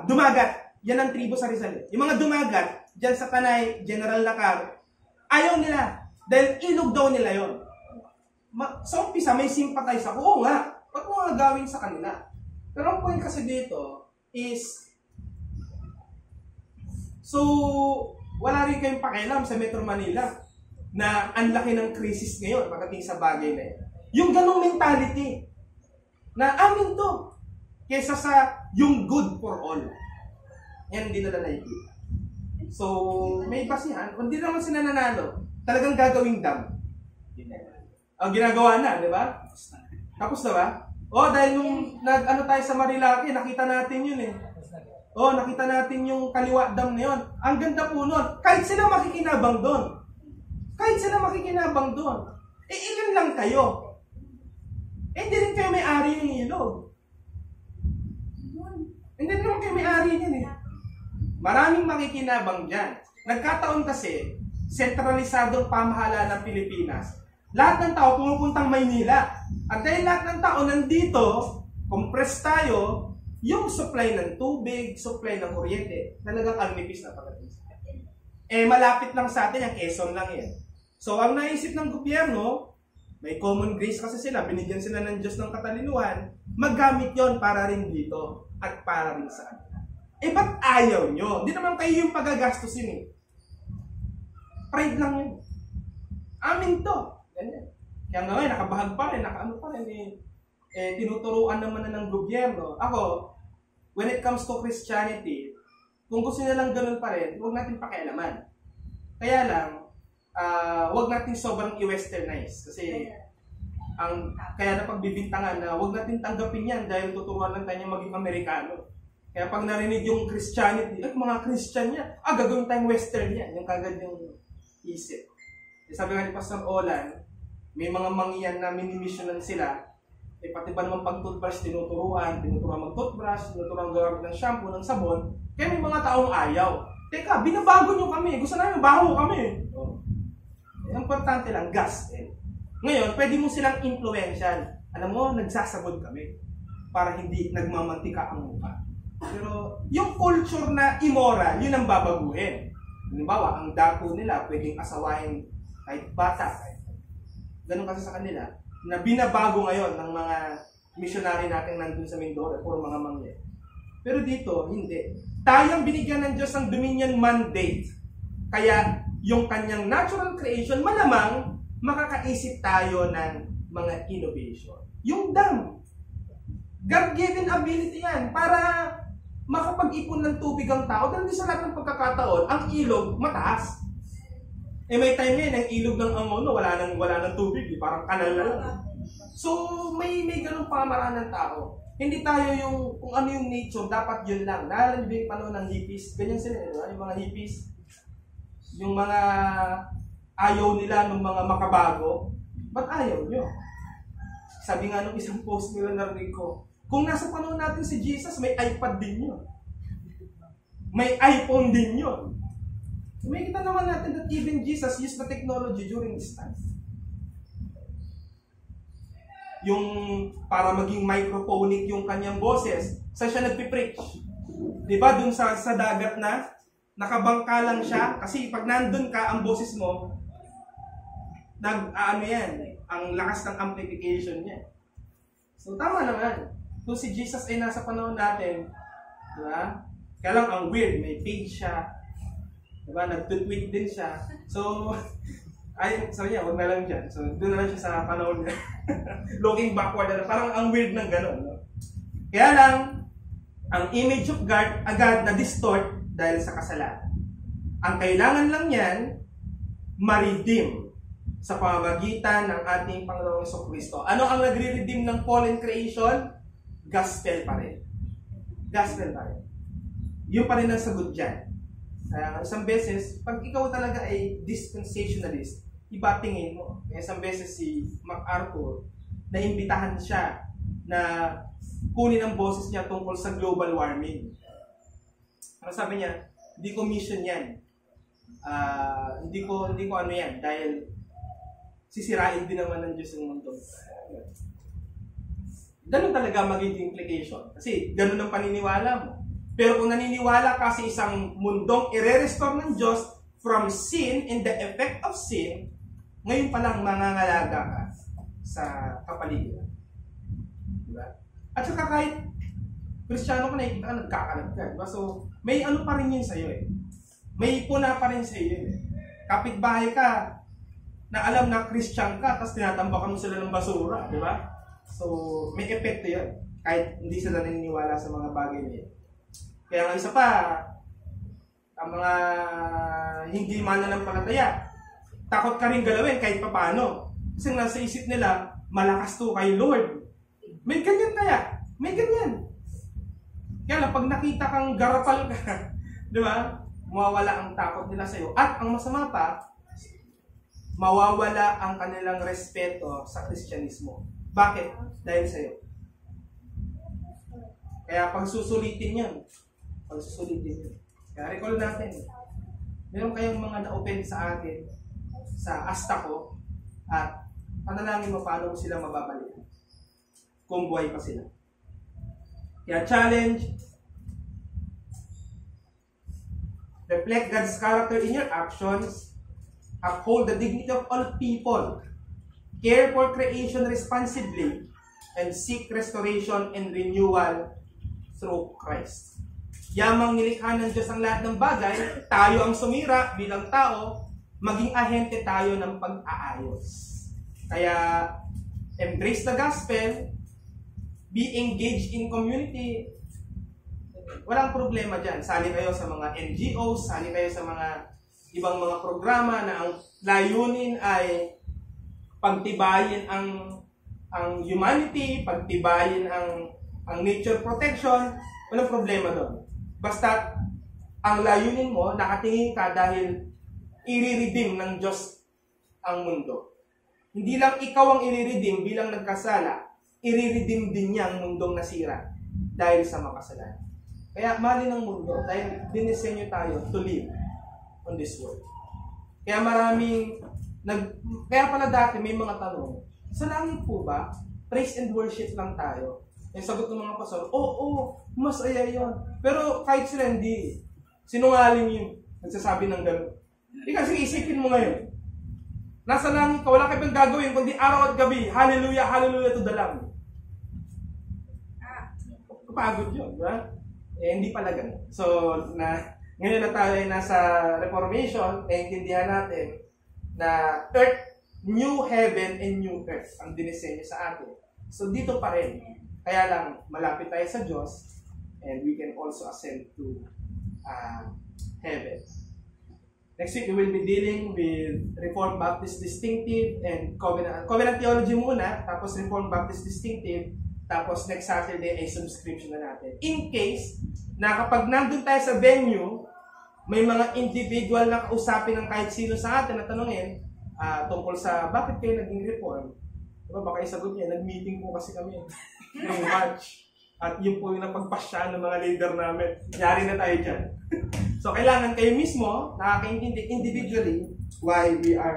[SPEAKER 1] dumagat. Yan ang tribo sa Rizal. Yung mga dumagat, dyan sa Tanay, General Lacar, ayaw nila. Dahil ilog daw nila yon. Sa umpisa, may sympathize ako. Oo nga, ba't mo nga gawin sa kanila? Pero ang point kasi dito is, so, wala rin kayong pakialam sa Metro Manila na ang laki ng krisis ngayon pagdating sa bagay na yun. Yung ganong mentality na amin to kesa sa yung good for all. Yan hindi na nakikita. So, may basihan. Kung di naman sila nanalo, talagang gagawing dam. Ang ginagawa na, di ba? Tapos na ba? Dahil nung nag-ano tayo sa Marilaki, nakita natin yun eh. Nakita natin yung Kaliwa Dam na yun. Ang ganda po nun. Kahit sila makikinabang doon. Ilan lang kayo. Hindi rin kayo may-ari yung ilog. Hindi naman kayo may-ari yan eh. Maraming makikinabang dyan. Nagkataon kasi, sentralisadong pamahalaan ng Pilipinas. Lahat ng tao pumupuntang Maynila. At dahil lahat ng tao nandito, compress tayo, yung supply ng tubig, supply ng kuryente, talagang alnipis na pagdating. Malapit lang sa atin, yung Quezon lang yan. So, ang naisip ng gobyerno, may common grace kasi sila, binigyan sila ng Diyos ng katalinuhan, maggamit yon para rin dito at para rin sa kanila. Ba't ayaw nyo? Hindi naman kayo yung pagagastusin eh. Pride lang yun. Amin to. Ganyan. Kaya nga ngayon, nakabahag pa rin, nakaano pa rin tinuturuan naman na ng gobyerno. Ako, when it comes to Christianity, kung gusto nilang ganun pa rin, huwag natin pakialaman. Kaya lang, huwag natin sobrang i-westernize. Kasi, kaya napagbibintangan na huwag natin tanggapin yan dahil tuturuan lang tayo maging Amerikano. Kaya pag narinig yung Christianity, mga Christian yan, gagawin tayong Western yan. Yung kagad yung isip. Sabi nga ni Pastor Olan, may mga mangyan na minimisyonan sila, pati ba naman pag-toothbrush, tinuturuan mag-toothbrush, tinuturuan gawin ng shampoo, ng sabon, kaya may mga taong ayaw. Teka, binabago nyo kami, gusto namin, baho kami. Importante lang, gas. Ngayon, pwede mo silang influensyan. Alam mo, nagsasabod kami para hindi nagmamantika ang mukha. Pero yung culture na immoral, yun ang babaguhin. Halimbawa, ang dako nila pwedeng asawain kahit bata. Ganun kasi sa kanila, na binabago ngayon ng mga missionary natin nandun sa Mindoro, puro mga mangyan. Pero dito, hindi. Tayong binigyan ng Diyos ng dominion mandate. Kaya, yung kanyang natural creation, malamang makakaisip tayo ng mga innovation. Yung dam, God-given ability yan para makapag-ipon ng tubig ang tao. Dahil sa lahat ng pagkakataon, ang ilog mataas. May time ngayon, ang ilog ng Angono, wala nang tubig, parang kanal na lang. So, may ganung pamaraan ng tao. Hindi tayo kung ano yung nature, dapat yun lang. Naalala niyo ba yung panahon ng hippies? Ganyan sila, diba? Yung mga hippies, yung mga ayaw nila ng mga makabago. Ba't ayaw nyo? Sabi nga nung isang post nila narinig ko, kung nasa panahon natin si Jesus, may iPad din yun. May iPhone din yun. May kita naman natin that even Jesus used the technology during this time. Yung para maging microphonic yung kanyang boses, saan siya nagpipreach? Diba dun sa dagat na nakabangka lang siya? Kasi pag nandun ka, ang boses mo, yan, ang lakas ng amplification niya. So tama naman. Kung si Jesus ay nasa panahon natin, diba? Kaya lang ang weird, may page siya. Diba? Nag-tweet din siya. So, sabi niya, huwag na lang dyan. So, doon na lang siya sa panahon niya. Looking backward, parang ang weird ng gano'n. No? Kaya lang, ang image of God agad na distort dahil sa kasalanan. Ang kailangan lang yan, ma-redeem sa pamamagitan ng ating Panginoong Jesucristo. Ano ang nagre-redeem ng fallen creation? Gospel pa rin. Gospel pa rin. Yun pa rin ang sagot dyan. Kaya isang beses, pag ikaw talaga ay dispensationalist, iba tingin mo. Kaya isang beses si MacArthur, naimbitahan siya na kunin ang boses niya tungkol sa global warming. Ang sabi niya, hindi ko mission yan. Hindi ko ano yan, dahil sisirain din naman ng Diyos yung mundo. Ganun talaga magiging implication. Kasi ganun ang paniniwala mo. Pero kung naniniwala ka sa isang mundong ire-restore ng Diyos from sin and the effect of sin, ngayon pa lang mangangalaga ka sa kapaligiran. Diba? At saka kahit Kristiyano ka, nakikita ka, nagkakalag ka. Diba? So, may ano pa rin yun sa'yo eh. May puna pa rin sa'yo yun eh. Kapitbahay ka, na alam na Christian ka, tapos tinatambakan mo sila ng basura. Diba? So, may epekto yun. Kahit hindi sila naniniwala sa mga bagay niya. Kaya ang isa pa, ang mga hindi mananampalataya, takot ka rin galawin kahit papaano. Kasi nasa isip nila, malakas to kay Lord. May ganyan kaya. May ganyan. Kaya lang, pag nakita kang garapal ka, di ba? Mawawala ang takot nila sa'yo. At ang masama pa, mawawala ang kanilang respeto sa Kristyanismo. Bakit? Dahil sa'yo. Kaya pagsusulitin yan. Kaya recall natin, meron kayong mga na-open sa atin, sa asta ko, at panalangin mo paano sila mababalik kung buhay pa sila. Kaya challenge, reflect God's character in your actions, uphold the dignity of all people, care for creation responsibly, and seek restoration and renewal through Christ. Yamang nilikha ng Diyos ang lahat ng bagay, tayo ang sumira bilang tao, maging ahente tayo ng pag-aayos. Kaya, embrace the gospel, be engaged in community, walang problema dyan. Sali kayo sa mga NGOs, sali kayo sa mga ibang mga programa na ang layunin ay pagtibayin ang humanity, pagtibayin ang nature protection, walang problema doon. Basta, ang layunin mo, nakatingin ka dahil i-redeem ng Diyos ang mundo. Hindi lang ikaw ang i-redeem bilang nagkasala, i-redeem din niya ang mundong nasira dahil sa makasalanan. Kaya mahalin ang mundo dahil dinisenyo tayo to live on this world. Kaya kaya pala dati may mga tanong, sa langit po ba, praise and worship lang tayo? Yung sagot ng mga pastor, oo, masaya yun. Pero kahit sila hindi, sinungaling yung nagsasabi ng gano'n. Kasi isipin mo ngayon, nasa langit ka, wala ka bang gagawin, kundi araw at gabi, hallelujah, hallelujah to the Lamb. Kapagod yun, diba? hindi pala ganun. So, ngayon na tayo ay nasa Reformation, naiintindihan natin na new heaven and new earth ang dinisenyo sa atin. So, dito pa rin. Kaya lang, malapit tayo sa Diyos and we can also ascend to heaven. Next week, we will be dealing with Reformed Baptist Distinctive and Covenant Theology muna, tapos Reformed Baptist Distinctive, tapos next Saturday ay subscription na natin. In case na kapag nandun tayo sa venue, may mga individual na kausapin ng kahit sino sa atin na tanongin tungkol sa bakit kayo naging Reformed. Diba, baka isagot niya, nag-meeting po kasi kami ng March. At yun po yung napagpasya ng mga leader namin. Yari na tayo dyan. So, kailangan kayo mismo nakakaintindi individually why we are